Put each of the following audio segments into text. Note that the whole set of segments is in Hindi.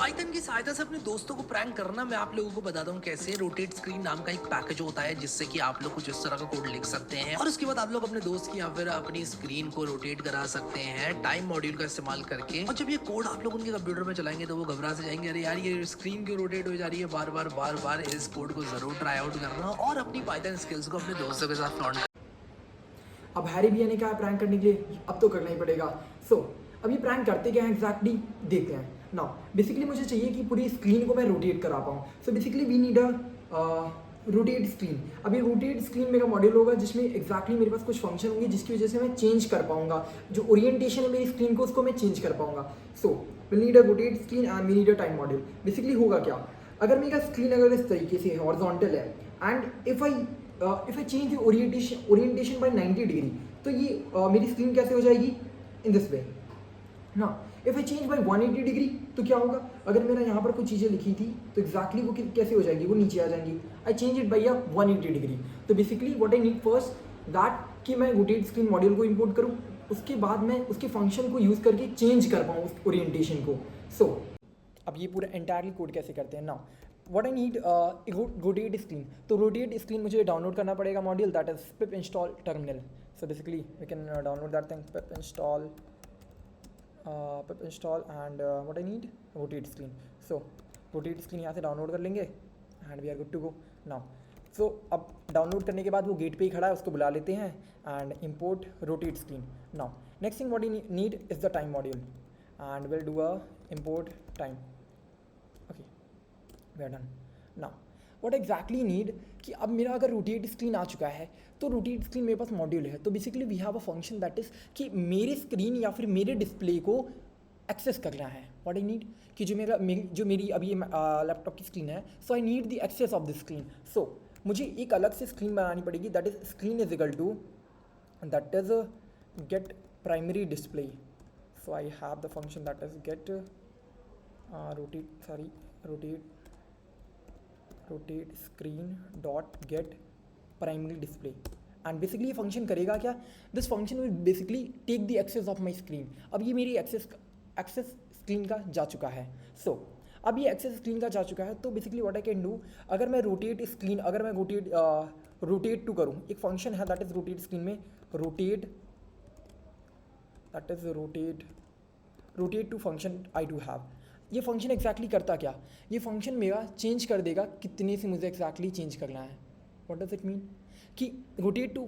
पाइथन की सहायता से अपने दोस्तों को प्रैंक करना मैं आप लोगों को बताता हूँ कैसे। रोटेट स्क्रीन नाम का एक पैकेज होता है जिससे कि आप लोग कुछ इस तरह का कोड लिख सकते हैं और उसके बाद आप लोग अपने दोस्त की या फिर अपनी स्क्रीन को रोटेट करा सकते हैं टाइम मॉड्यूल का इस्तेमाल करके। और जब ये कोड आप लोग उनके कंप्यूटर में चलाएंगे तो वो घबरा से जाएंगे, अरे यार ये स्क्रीन क्यों रोटेट हो जा रही है बार बार बार बार। इस कोड को जरूर ट्राई आउट करना और अपनी पाइथन स्किल्स को अपने दोस्तों के साथ फ्लॉन्ट। अब हैरी भैया ने कहा प्रैंक करने के लिए, अब तो करना ही पड़ेगा। अब ये प्रैंक करते क्या है एग्जैक्टली देखते हैं। नाउ बेसिकली मुझे चाहिए कि पूरी स्क्रीन को मैं रोटेट करा पाऊँ। So basically we need a rotate screen. अब ये रोटेट स्क्रीन मेरा मॉड्यूल होगा जिसमें एग्जैक्टली मेरे पास कुछ फंक्शन होंगे जिसकी वजह से मैं चेंज कर पाऊंगा, जो ओरिएंटेशन है मेरी स्क्रीन को उसको मैं चेंज कर पाऊंगा। So we need a rotate screen and we need a time module. Basically होगा क्या, अगर मेरा स्क्रीन अगर इस तरीके से हॉरिजॉन्टल है and if I change the orientation by 90 degree, तो ये मेरी स्क्रीन कैसे हो जाएगी, इन दिस वे ना। If I change bye 180 degree तो क्या होगा, अगर मेरा यहाँ पर कुछ चीज़ें लिखी थी तो एग्जैक्टली वो कैसे हो जाएंगी, वो नीचे आ जाएंगी। I change it by 180 degree. तो basically what I need first that कि मैं रोटेट स्क्रीन मॉड्यूल को इंपोर्ट करूँ, उसके बाद मैं उसके फंक्शन को यूज़ करके चेंज कर पाऊँ उस ओरिएंटेशन को। अब ये पूरा एंटायरली कोड कैसे करते हैं ना। What I need rotate screen, तो रोटेट स्क्रीन मुझे डाउनलोड करना पड़ेगा module that is pip install terminal. So basically we can download that thing, pip install and what I need rotate screen. So rotate screen यहाँ से डाउनलोड कर लेंगे and we are good to go now. So अब डाउनलोड करने के बाद वो गेट पे ही खड़ा है, उसको बुला लेते हैं and import rotate screen. Now next thing what you need is the time module and will do a import time. Okay, we are done. Now what exactly need कि अब मेरा अगर रोटेट स्क्रीन आ चुका है तो रोटेट स्क्रीन मेरे पास मॉड्यूल है, तो basically we have a function that is कि मेरे स्क्रीन या फिर मेरे डिस्प्ले को एक्सेस करना है। व्हाट आई नीड कि जो मेरी अभी लैपटॉप की स्क्रीन है, so I need the access of the screen. So मुझे एक अलग से स्क्रीन बनानी पड़ेगी that is screen is equal to that is get primary display. So I have the function that is get rotate screen dot get primary display and basically ये function करेगा क्या, this function will basically take the access of my screen। अब ये मेरी access screen का जा चुका है। So अब ये access screen का जा चुका है तो basically what I can do, अगर मैं rotate screen, अगर मैं rotate to करूँ, एक function है that is rotate screen में rotate, that is rotate to function I do have। ये फंक्शन एक्जैक्टली करता क्या, ये फंक्शन मेरा चेंज कर देगा कितने से मुझे एक्जैक्टली चेंज करना है। व्हाट डज इट मीन कि रोटेट टू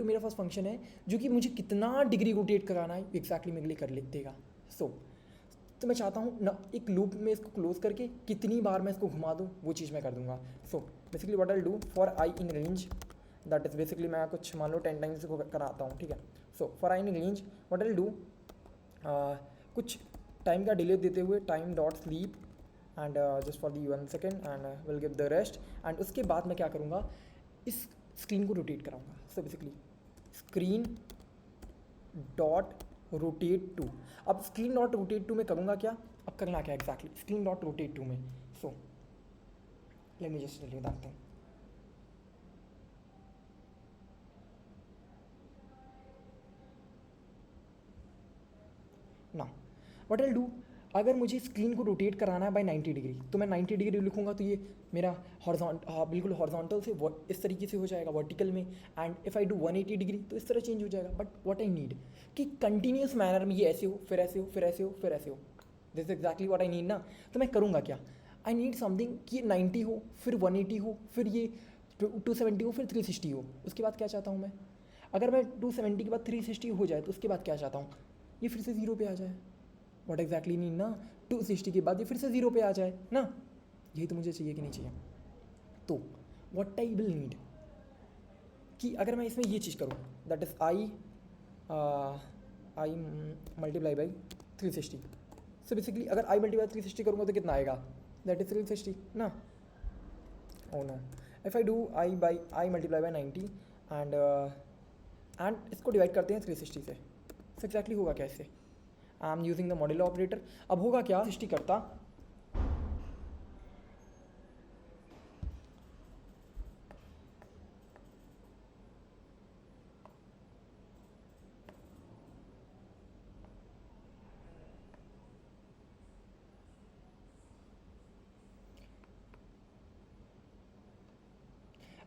मेरा फर्स्ट फंक्शन है जो कि मुझे कितना डिग्री रोटेट कराना है एक्जैक्टली मेरे लिए कर देगा। तो मैं चाहता हूँ ना एक लूप में इसको क्लोज करके कितनी बार मैं इसको घुमा दूँ वो चीज़ मैं कर दूँगा। So basically what I do for I in range, that is basically मैं कुछ मान लो 10 टाइम्स इसको कराता हूँ, ठीक है। So for I in range what I do, कुछ टाइम का डिले देते हुए time dot sleep and just for the 1 second and will give the rest and उसके बाद मैं क्या करूँगा, इस स्क्रीन को रोटेट कराऊँगा। So basically screen dot rotate to, अब स्क्रीन डॉट रोटेट टू में करूँगा क्या, अब करना क्या exactly screen dot rotate to में। So let me just tell you that thing. ना व्हाट आई डू, अगर मुझे स्क्रीन को रोटेट कराना है बाय 90 डिग्री तो मैं 90 डिग्री लिखूंगा तो ये मेरा बिल्कुल हॉरिजॉन्टल से इस तरीके से हो जाएगा वर्टिकल में, and if I do 180 degree तो इस तरह चेंज हो जाएगा। बट व्हाट आई नीड कि कंटिन्यूस मैनर में ये ऐसे हो फिर ऐसे हो फिर ऐसे हो फिर ऐसे हो, this is exactly what I need ना। तो मैं करूँगा क्या, आई नीड समथिंग कि 90 हो फिर 180 हो फिर ये 270 हो फिर 360 हो। उसके बाद क्या चाहता हूँ मैं, अगर मैं 270 के बाद 360 हो जाए तो उसके बाद क्या चाहता हूँ, ये फिर से 0 पे आ जाए। व्हाट एग्जैक्टली नीड ना, 260 के बाद ये फिर से 0 पे आ जाए ना, यही तो मुझे चाहिए कि नहीं चाहिए। तो व्हाट आई विल नीड कि अगर मैं इसमें ये चीज़ करूँ that is I multiply by 360। So basically अगर आई मल्टीप्लाई 360 करूँगा तो कितना आएगा, दैट इज 360 ना। Oh no, if I do I multiply by 90 and इसको डिवाइड करते हैं 360 से, सो एक्जैक्टली होगा क्या इससे, I am using the modulo operator. अब होगा क्या, 60 करता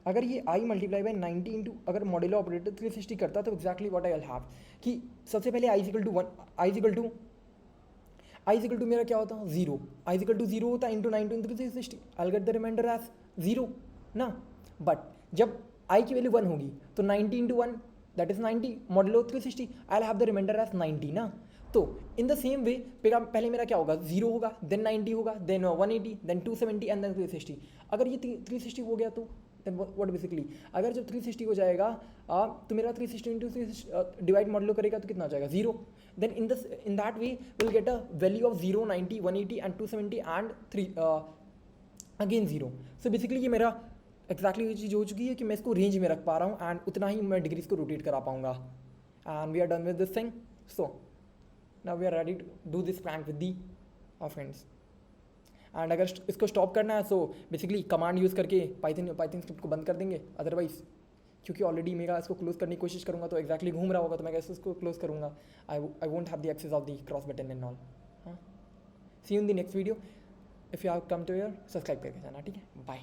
अगर ये आई मल्टीप्लाई बाई 90 इंटू अगर मॉड्यूलो ऑपरेटर 360 करता तो exactly what I will have कि सबसे पहले I equal to 1 I equal to मेरा क्या होता है 0 आई इक्वल टू 0 होता है into 90 into 360 I will get the reminder as 0 ना। बट जब आई की वैल्यू 1 होगी तो 90 into 1 that is 90 modulo 360 I will have the reminder as 90 ना। तो इन द सेम वे पहले मेरा क्या होगा 0 होगा, देन 90 होगा, देन 180, देन 270 एंड देन 360। अगर ये 360 हो गया तो देन व्हाट बेसिकली अगर जब 360 हो जाएगा तो मेरा 360 इंटू डिवाइड मॉडलो करेगा तो कितना आ जाएगा 0। Then in that way will get a value of 0, 90, 180 and 270 and 3 again 0। So basically ये मेरा एक्जैक्टली ये चीज़ हो चुकी है कि मैं इसको रेंज में रख पा रहा हूँ एंड उतना ही मैं डिग्रीज को रोटेट करा पाऊंगा। And we are done with this thing. So now we are ready to do this prank with the our friends. And अगर इसको स्टॉप करना है सो बेसिकली कमांड यूज़ करके पाइथन स्क्रिप्ट को बंद कर देंगे। अदरवाइज क्योंकि ऑलरेडी मेरा इसको क्लोज करने की कोशिश करूँगा तो एक्जैक्टली घूम रहा होगा तो मैं कैसे इसको क्लोज करूँगा। I won't have the access of the cross button and all. हाँ, see you in the next video. If you have come to here subscribe करके जाना, ठीक है। बाय।